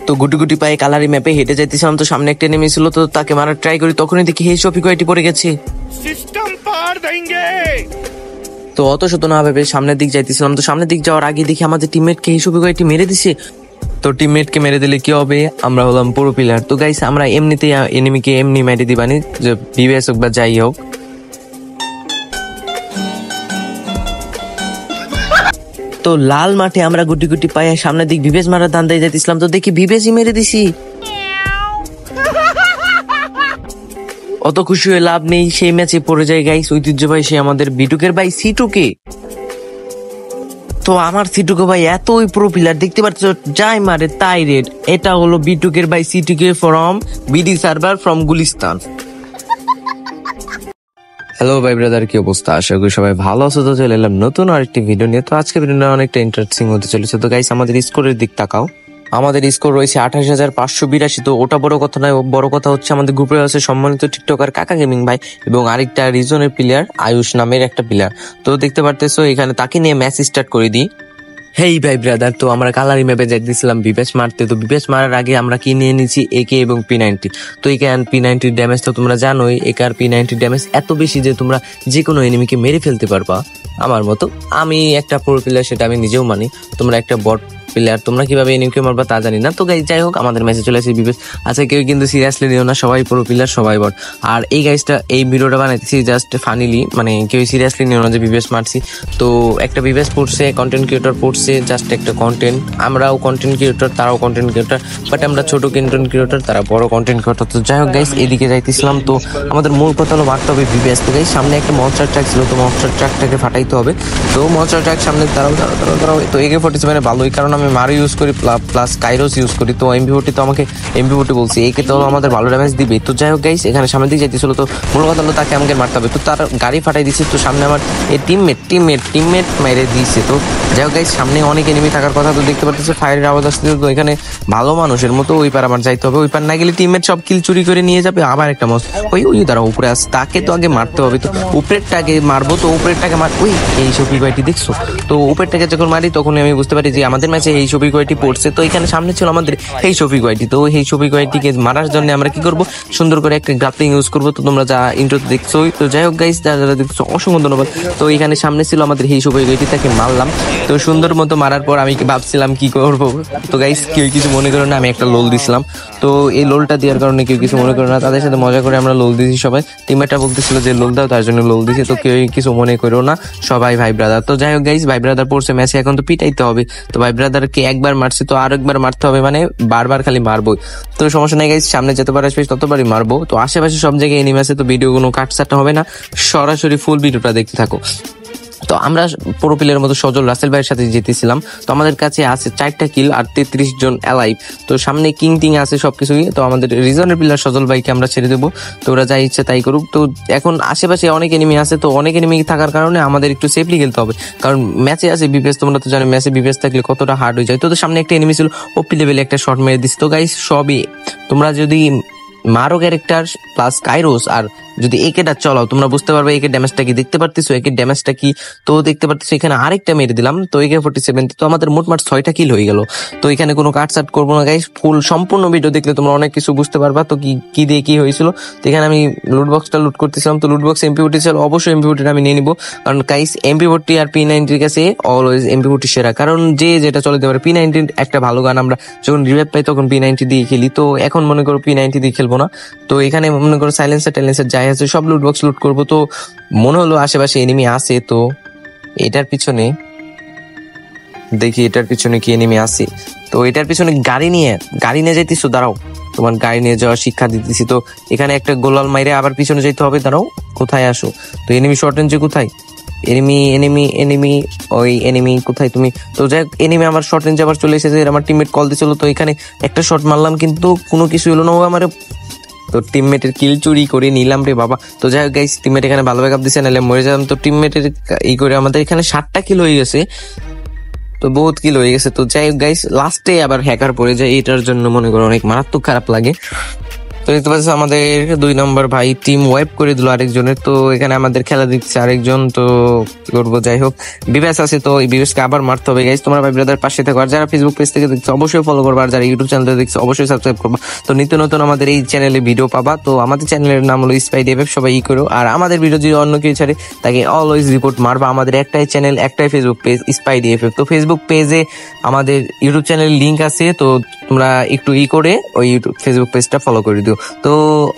তো গুটি গুটি পায়ে কালারি ম্যাপে হেঁটে যাইতেছিলাম, তো সামনে একটা এনিমি ছিল, তো তাকে মারার ট্রাই করি, তখনই দেখি এই শফিক ভাইটি পড়ে গেছে। তো অত শত না ভেবে সামনের দিক যাইতেছিলাম, তো সামনের দিক যাওয়ার আগে দেখি আমাদের টিমমেটকে এই শফিক ভাইটি মেরে দিছে। তো টিমমেটকে মেরে দিলে কি হবে, আমরা হলাম পুরো প্লেয়ার। তো গাইস আমরা এমনিতেই এনিমিকে এমনি মেরে দিবানি, যে বিবিএস হোক বা যাই হোক। তো লাল মাঠে আমরা গুটি গুটি পায়ে সামনের দিক বিবেশ মারার দান দিয়ে যাইতেছিলাম, তো দেখি বিবেশই মেরে দিছি। অত খুশি হয়ে লাভ নেই, সেই ম্যাচে পড়ে যায় গাইস ঐতিহ্য ভাই, সে আমাদের বিটুকের ভাই সিটুকে। তো আমার সিটুকে ভাই এতই প্রো প্লেয়ার, দেখতে পাচ্ছ যাই মারে তাই রেড। এটা হলো বিটুকের ভাই সিটুকে from BD server from Gulistan. Hello ভাই ব্রাদার, কি অবস্থা? আশা করি সবাই ভালো আছো। তো চলে এলাম নতুন আরেকটি ভিডিও নিয়ে। তো আজকে ভিডিওটা অনেকটা ইন্টারেস্টিং হতে চলেছে। তো গাইস আমাদের স্কোরের দিক তাকাও, আমাদের স্কোর রয়েছে 28,582। তো ওটা বড় কথা নয়, বড় কথা হচ্ছে আমাদের গ্রুপে আছে সম্মানিত টিকটকার কাকা গেমিং ভাই এবং আরেকটা রিজনের প্লেয়ার আয়ুষ নামের একটা প্লেয়ার। তো দেখতে পারতেছো এখানে তাকে নিয়ে ম্যাচ স্টার্ট করে দিই। হেই ভাই ব্রাদার, তো আমরা কালারি ম্যাপে যাইতেছিলাম বিবেশ মারতে। তো বিবেশ মারার আগে আমরা কি নিয়ে নিয়েছি একে এবং P90। তো একে P90 ড্যামেজ তো তোমরা জানোই, একে আর P90 ড্যামেজ এত বেশি যে তোমরা যে কোনো এনিমিকে মেরে ফেলতে পারবা। আমার মতো আমি একটা প্রো প্লেয়ার, সেটা আমি নিজেও মানি। তোমরা একটা বট প্লেয়ার, তোমরা কিভাবে এনিমিকে মারবা তা জানি না। তো গাইস যাই হোক, আমাদের ম্যাচে চলে আসে বিবেশ। আচ্ছা কেউ কিন্তু সিরিয়াসলি নিও না, সবাই প্রো প্লেয়ার, সবাই বট। আর এই গাইসটা এই ভিডিওটা বানাইতেছি জাস্ট ফানিলি, মানে কেউ সিরিয়াসলি নিও না যে বিবেশ মারছি। তো একটা বিবেশ পড়ছে, কন্টেন্ট ক্রিয়েটর পড়ছে, জাস্ট একটা কন্টেন্ট। আমরাও কন্টেন্ট ক্রিয়েটর, তারাও কন্টেন্ট ক্রিয়েটর, বাট আমরা ছোট কন্টেন্ট ক্রিয়েটর, তারা বড় কন্টেন্ট ক্রিয়েটর। তো যাই হোক গাইস, এদিকে যাইতেছিলাম। তো আমাদের মূল কথা হলো মারতে হবে বিবেশ। তো গাইস সামনে একটা মনস্টার ট্রাক ছিল, তো মনস্টার ট্রাকটাকে ফাটাইতে হবে। তো মনস্টার ট্রাক সামনে দাঁড়াও। তো AK-47 ভালোই, কারণ আমি মারো ইউজ করি প্লাস কাইরোস ইউজ করি। তো MP40 তো আমাকে MP40 বলছি, একে তো আমাদের ভালো ড্যামেজ দিবে। তো যাই হোক গাইস, এখানে সামনের দিকে যাইতেছিল, তো মূল কথা হলো তাকে আমাকে মারতে হবে। তো তার গাড়ি ফাটাই দিচ্ছে, তো সামনে আমার এই টিমমেট মেরে দিয়েছে। তো যাই হোক গাইস, সামনে অনেক এনিমি থাকার কথা। তো দেখতে পাচ্ছি ফায়ারের আওয়াজ আসছে। তো এখানে ভালো মানুষের মতো ওই পার আমার যাইতে হবে, ওই পার না গেলে টিমমেট সব কিল চুরি করে নিয়ে যাবে। আবার একটা মস ওই দ্বারা উপরে আসছে, তাকে তো আগে মারতে হবে। তো উপরেরটাকে মারবো, তো উপরেরটাকে মার। ওই এই শফিক ভাইটি দেখছো? তো উপরেরটাকে যখন মারি তখনই আমি বুঝতে পারি যে আমাদের ম্যাচে এই শফিক ভাইটি পড়ছে। তো এখানে সামনে ছিল আমাদের এই শফিক ভাইটি। তো এই শফিক ভাইটিকে মারার জন্য আমরা কি করব, সুন্দর করে একটা গ্রাপলিং ইউজ করবো। তো তোমরা যা ইন্ট্রোতে দেখছো। তো যাই হোক গাইস, যারা দেখছো অসংখ্য ধন্যবাদ। তো এখানে সামনে ছিল আমাদের এই শফিক ভাইটি, তাকে মারলাম। তো সুন্দর মতো মারার পর আমি ভাবছিলাম কি করব। তো গাইস কেউ কিছু মনে করো না, আমি একটা লোল দিছিলাম। তো এই লোলটা দেওয়ার কারণে কেউ কিছু মনে করো না, তাদের সাথে মজা করে আমরা লোল দিয়েছি সবাই। টিমমেটটা বলতেছিল যে লোল দাও, তার জন্য লোল দিয়েছে। তো কেউ কিছু মনে করো না, সবাই ভাই ব্রাদার। তো যাই হোক গাইস, ভাই ব্রাদার পড়ছে ম্যাচে, এখন তো পিটাইতে হবে। তো ভাই ব্রাদারকে একবার মারছে, তো আর একবার মারতে হবে, মানে বারবার খালি মারবো। তো সমস্যা নাই গাইস, সামনে যতবার আসবে ততবারই মারবো। তো আশেপাশে সব জায়গায় এনিমি আছে, তো ভিডিও কোনো কাটসাট হবে না, সরাসরি ফুল ভিডিওটা দেখতে থাকো। তো আমরা পুরো প্লেয়ারের মতো সজল রাসেল ভাইয়ের সাথে জিতেছিলাম। তো আমাদের কাছে আছে 4টা কিল আর 33 জন অ্যালাইভ। তো সামনে কিং টিং আছে সবকিছুই। তো আমাদের রিজনের প্লেয়ার সজল ভাইকে আমরা ছেড়ে দেবো, তো ওরা যা ইচ্ছে তাই করুক। তো এখন আশেপাশে অনেক এনিমি আছে, তো অনেক এনিমি থাকার কারণে আমাদের একটু সেফলি খেলতে হবে, কারণ ম্যাচে আছে বিবেশ। তোমরা তো জানো ম্যাচে বিবেশ থাকলে কতটা হার্ড হয়ে যায়। তো সামনে একটা এনিমি ছিল, ওপি লেভেলে একটা শট মেরে দিচ্ছে। তো গাইস সবই তোমরা যদি মারো ক্যারেক্টার প্লাস কাইরোস আর যদি একেটা চলাও, তোমরা বুঝতে পারবে একে ড্যামেজটা কি। দেখতে পারতেছো একে ড্যামেজটা কি? তো দেখতে পারতেছো এখানে আরেকটা মেরে দিলাম, তো AK-47। তো আমাদের মোটমাট 6টা কিল হয়ে গেল। তো এখানে কোনো কাটসাট করবো না গাইস, ফুল সম্পূর্ণ ভিডিও দেখলে তোমরা অনেক কিছু বুঝতে পারবা। তো কি দিয়ে কি হয়েছিল। তো এখানে আমি লুট বক্সটা লুট করতেছিলাম। তো লুট বক্স MP40 ছিল, অবশ্যই MP40 আমি নিয়ে নিবো, কারণ গাইস MP40 আর P90 কাছে অলওয়েজ MP40 সেরা, কারণ যে যেটা চলে যেতে পারে। P90 একটা ভালো গান, আমরা যখন রিভাইভ পাই তখন P90 দিয়ে খেলি। তো এখন মনে করো P90 দিয়ে খেলবো না। তো এখানে মনে করো সাইলেন্সার যাই আছে সব লুট বক্স লুট করবো। তো মনে হলো আশেপাশে এনিমি আছে, তো এটার পিছনে দেখি, এটার পিছনে কি এনিমি আছে। তো এটার পিছনে গাড়ি নিয়ে যাইতেছো, দাঁড়াও তোমার গাড়ি নিয়ে যাওয়ার শিক্ষা দিতেছি। তো এখানে একটা গোলাল মাইরে আবার পিছনে যাইতে হবে, দাঁড়াও কোথায় আসো। তো এনিমি শর্ট রেঞ্জে কোথায়, এনিমি ওই এনিমি কোথায় তুমি? তো যাই হোক এনিমি আমার শর্ট রেঞ্জে আবার চলে এসেছে, আমার টিমমেট কল দিছিল। তো এখানে একটা শট মারলাম কিন্তু কোনো কিছু হলো না, ও আমার তো টিমমেটের কিল চুরি করে নিলাম রে বাবা। তো যাই হোক গাইস, টিমমেট এখানে ভালো ব্যাকআপ দিছে, নাহলে মরে যেতাম। তো টিমমেটের করে আমাদের এখানে 7টা কিল হয়ে গেছে, তো বহুত কিল হয়ে গেছে। তো যাই হোক গাইস, লাস্টে আবার হ্যাকার পড়ে যায়, এটার জন্য মনে করো অনেক মারাত্মক খারাপ লাগে। তো দেখতে পাচ্ছি আমাদের 2 নম্বর ভাই টিম ওয়াইপ করে দিল আরেকজনের। তো এখানে আমাদের খেলা দিচ্ছে আরেকজন, তো কি করবো, যাই হোক বিবেস আছে, তো এই বিবেসকে আবার মারতে হবে গাইস। তোমরা ভাই ব্রাদার পাশে থাকো, আর যারা ফেসবুক পেজ থেকে দেখছো অবশ্যই ফলো করবা, আর যারা ইউটিউব চ্যানেল থেকে দেখছো অবশ্যই সাবস্ক্রাইব করবা। তো নিত্য নতুন আমাদের এই চ্যানেলে ভিডিও পাবা। তো আমাদের চ্যানেলের নাম হলো স্পাই ডিএফএফ, সবাই করো। আর আমাদের ভিডিও যদি অন্য কেউ ছাড়ে তাকে অলওয়েজ রিপোর্ট মারবা। আমাদের একটাই চ্যানেল, একটাই ফেসবুক পেজ স্পাই ডিএফএফ। তো ফেসবুক পেজে আমাদের ইউটিউব চ্যানেলের লিঙ্ক আছে, তো তোমরা একটু করে ওই ইউটিউব ফেসবুক পেজটা ফলো করে দিও। তো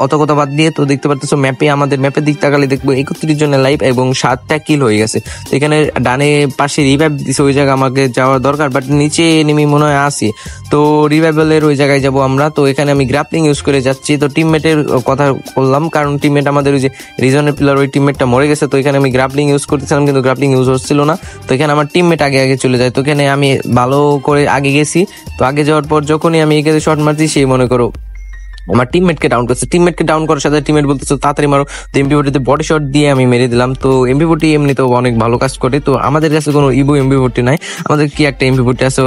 অত কথা বাদ দিয়ে তো দেখতে পাচ্ছ আমাদের ম্যাপের দিক তাকালে দেখবো 31 জনের লাইভ এবং 7টা কিল হয়ে গেছে। তো এখানে ডানে পাশে রিভাইভ দিছে, ওই জায়গায় আমাকে যাওয়ার দরকার, বাট নিচে নেমে মনে হয় আসি। তো রিভাইভেলের ওই জায়গায় যাবো আমরা। তো এখানে আমি গ্রাপলিং ইউজ করে যাচ্ছি। তো টিমমেটের কথা বললাম, কারণ টিমমেট আমাদের ওই যে রিজনের প্লেয়ার, ওই টিমমেটটা মরে গেছে। তো এখানে আমি গ্রাপলিং ইউজ করতেছিলাম, কিন্তু গ্রাপলিং ইউজ হচ্ছিল না। তো এখানে আমার টিমমেট আগে চলে যায়। তো এখানে আমি ভালো করে আগে গেছি। তো আগে যাওয়ার পর যখনই আমি এখানে শট মারছি, সেই মনে করো আমার টিমমেটকে ডাউন করছে। টিমমেটকে ডাউন করার সাথে টিমমেট বলতেছে তাড়াতাড়ি মারো। তো এমপি40 বডি শট দিয়ে আমি মেরে দিলাম। তো এমপি40 এমনিতেও অনেক ভালো কাজ করে। তো আমাদের কাছে কোনো ইবো এমপি40 নাই, আমাদের কি একটা এমপি40 আছে।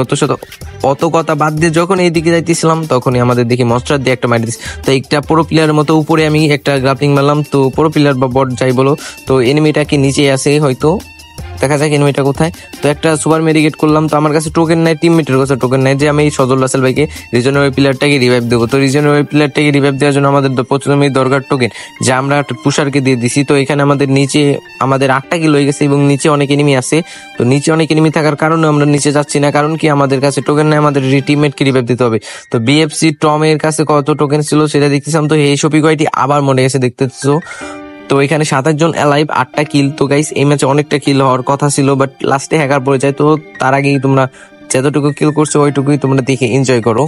অত কথা বাদ দিয়ে যখন এইদিকে যাইতেছিলাম, তখনই আমাদের দিকে মনস্টার দিয়ে একটা মারি দিচ্ছি। তো একটা পুরো প্লেয়ারের মতো উপরে আমি একটা গ্রাপলিং মারলাম। তো পুরো প্লেয়ার বা বট যাই বলো, তো এনিমিটা কি নিচে আছে হয়তো, দেখা যাক এনিমিটা কোথায়। তো একটা সুপার মেডিকেট করলাম। তো আমার কাছে টোকেন নাই, টিমমেটের কাছে টোকেন নাই, যে আমি সজল রাসেল ভাইকে রিজনের ওই প্লেয়ারটাকে রিভাইভ দেবো। তো রিজনের ওই প্লেয়ারটাকে রিভাইভ দেওয়ার জন্য আমাদের প্রথমেই দরকার টোকেন, যা আমরা পুষারকে দিয়ে দিছি। তো এখানে আমাদের নিচে 8টা কিল হয়ে গেছে এবং নিচে অনেক এনিমি আছে। তো নিচে অনেক এনিমি থাকার কারণে আমরা নিচে যাচ্ছি না, কারণ কি আমাদের কাছে টোকেন নাই, আমাদের টিমমেটকে রিভাইভ দিতে হবে। তো বিএফসি টমের কাছে কত টোকেন ছিল সেটা দেখতেছিলাম। তো এই শপি কয়টি আবার মনে গেছে দেখতেছো। তো এখানে 27 জন অ্যালাইভ, 8টা কিল। তো গাইস এই ম্যাচে অনেকটা কিল হওয়ার কথা ছিল, বাট লাস্টে হ্যাকার পড়ে যায়। তো তার আগেই তোমরা যতটুকু কিল করছো ওইটুকুই তোমরা দেখে এনজয় করো।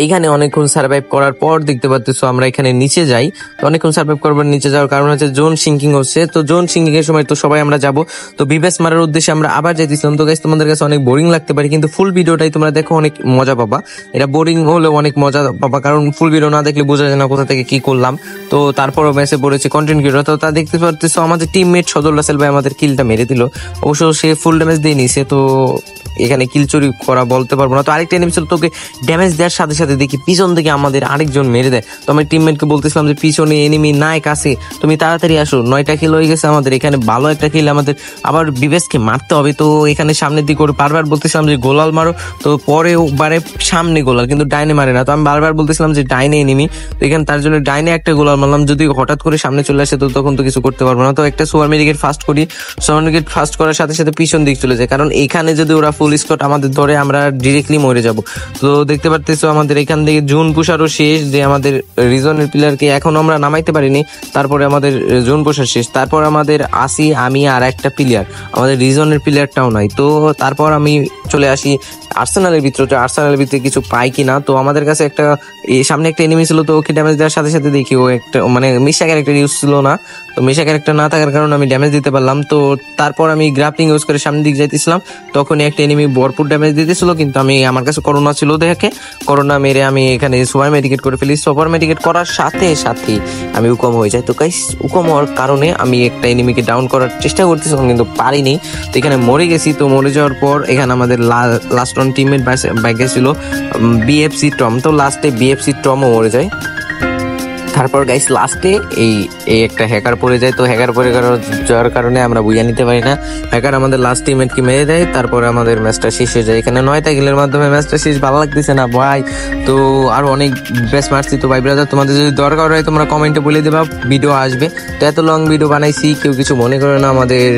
এইখানে অনেকক্ষণ সার্ভাইভ করার পর দেখতে পাচ্ছ আমরা এখানে নিচে যাই। তো অনেকক্ষণ সার্ভাইভ করবার নিচে যাওয়ার কারণ হচ্ছে জোন সিঙ্কিং হচ্ছে। তো জোন সিঙ্কিং এর সময় তো সবাই আমরা যাবো। তো বিবেস মারার উদ্দেশ্যে আমরা আবার যাইতেছিলাম। তো গাইস তোমাদের কাছে অনেক বোরিং লাগতে পারে, কিন্তু ফুল ভিডিওটাই তোমরা দেখো, অনেক মজা পাবা। এটা বোরিং হলেও অনেক মজা পাবা, কারণ ফুল ভিডিও না দেখলে বোঝা যায় না কোথা থেকে কি করলাম। তো তারপরও ম্যাচে পড়েছে কন্টেন্ট ক্রিয়েটর। তো তা দেখতে পাচ্ছ আমাদের টিমমেট সজল রাসেল ভাই আমাদের কিলটা মেরে দিল। অবশ্য সে ফুল ড্যামেজ দিয়ে নিছে। তো এখানে কিল চুরি করা বলতে পারবো না। তো আরেকটা এনিমি ছিল, তোকে ড্যামেজ দেওয়ার সাথে সাথে দেখি পিছন থেকে আমাদের আরেকজন মেরে দেয়। তো আমি টিমমেটকে বলতেছিলাম যে পিছনে এনিমি নাই, কাছে তুমি তাড়াতাড়ি আসো। 9টা কিল হয়ে গেছে আমাদের, এখানে ভালো একটা কিল আমাদের আবার বিবেসকে মারতে হবে। তো এখানে সামনের দিকে করে বারবার বলতেছিলাম যে গোলাল মারো। তো পরে বারে সামনে গোলাল, কিন্তু ডাইনে মারে না। তো আমি বারবার বলতেছিলাম যে ডাইনে এনিমি। তো এখানে তার জন্য ডাইনে একটা গোলাল মারলাম। যদি হঠাৎ করে সামনে চলে আসে তো তখন তো কিছু করতে পারবো না। তো একটা সুপার মেডিকেট ফাস্ট করি। সুপার মেডিকেট ফাস্ট করার সাথে সাথে পিছন দিক চলে যায়, কারণ এখানে যদি ওরা ফুল স্কট আমাদের ধরে আমরা ডিরেক্টলি মরে যাব। তো দেখতে পারতেছো আমাদের এখান থেকে জোন পুষারও শেষ, যে আমাদের রিজনের প্লেয়ারকে এখন আমরা নামাইতে পারিনি। তারপরে আমাদের জোন পুষার শেষ। তারপর আমাদের আসি আমি আর একটা প্লেয়ার, আমাদের রিজনের প্লেয়ারটাও নাই। তো তারপর আমি চলে আসি আর্সেনালের ভিতরে। আর্সেনালের ভিতরে কিছু পাই কিনা। তো আমাদের কাছে একটা সামনে একটা এনিমি ছিল। তো ওকে ড্যামেজ দেওয়ার সাথে সাথে দেখি ও একটা মানে মিশা ক্যারেক্টার ইউজ ছিল না। তো মিশা ক্যারেক্টার না থাকার কারণে আমি ড্যামেজ দিতে পারলাম। তো তারপর আমি গ্রাপলিং ইউজ করে সামনের দিকে যাইতেছিলাম, তখনই একটা এনিমি ভরপুর ড্যামেজ দিতেছিল, কিন্তু আমি আমার কাছে করোনা ছিল দেখে করোনা মেরে আমি এখানে সুপার মেডিকেট করে ফেলি। সুপার মেডিকেট করার সাথে সাথে আমি উকম হয়ে যাই। তো গাইস উকম হওয়ার কারণে আমি একটা এনিমিকে ডাউন করার চেষ্টা করতেছিলাম, কিন্তু পারিনি। তো এখানে মরে গেছি। তো মরে যাওয়ার পর এখানে আমাদের লাস্ট অন টিমমেট বাইকে ছিল বিএফসি টম। তো লাস্টে বিএফসি টমও মরে যায়। তারপর গাইস লাস্টে এই একটা হ্যাকার পড়ে যায়। তো হ্যাকার পড়ে যাওয়ার কারণে আমরা বুঝে নিতে পারি না, হ্যাকার আমাদের লাস্ট টিমমেটকে মেরে দেয়। তারপরে আমাদের ম্যাচটা শেষ হয়ে যায়। এখানে 9টা কিলের মাধ্যমে ম্যাচটা শেষ। ভালো লাগতেছে না ভাই। তো আরো অনেক বেস্ট মারছি। তো ভাই ব্রাদার তোমাদের যদি দরকার হয় তোমরা কমেন্টে বলে দেবা, ভিডিও আসবে। তো এত লং ভিডিও বানাইছি, কেউ কিছু মনে করে না। আমাদের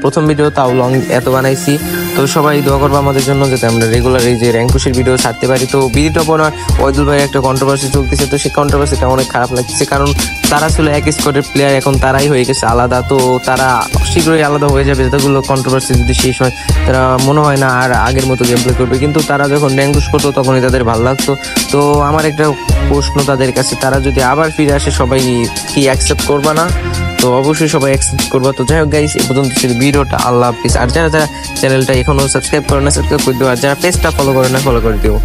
প্রথম ভিডিও তাও লং এত বানাইছি। তো সবাই দোয়া করবো আমাদের জন্য, যাতে আমরা রেগুলার এই যে র্যাঙ্ক পুশের ভিডিও ছাড়তে পারি। তো ভিডিওটা পর ওয়াইদুল ভাইয়ের একটা কন্ট্রোভার্সি চলতেছে। তো সেই কন্ট্রোভার্সিটা অনেক খারাপ লাগছে, কারণ তারা ছিল এক স্কোয়াডের প্লেয়ার, এখন তারাই হয়ে গেছে আলাদা। তো তারা শীঘ্রই আলাদা হয়ে যাবে। যতগুলো কন্ট্রোভার্সি যদি শেষ হয়, তারা মনে হয় না আর আগের মতো গেম প্লে করবে। কিন্তু তারা যখন র্যাঙ্ক পুশ করতো তখনই তাদের ভালো লাগতো। তো আমার একটা প্রশ্ন তাদের কাছে, তারা যদি আবার ফিরে আসে সবাই কি অ্যাকসেপ্ট করবা না? তো অবশ্যই সবাই অ্যাকসেপ্ট করবা। তো যাই হোক গাইস, এ পর্যন্ত ছিল ভিডিওটা। আল্লাহ হাফিজ। আর যারা চ্যানেলটা এখনো সাবস্ক্রাইব করে না সাবস্ক্রাইব করে দিও, আর যারা পেজটা ফলো করে না ফলো করে দিও।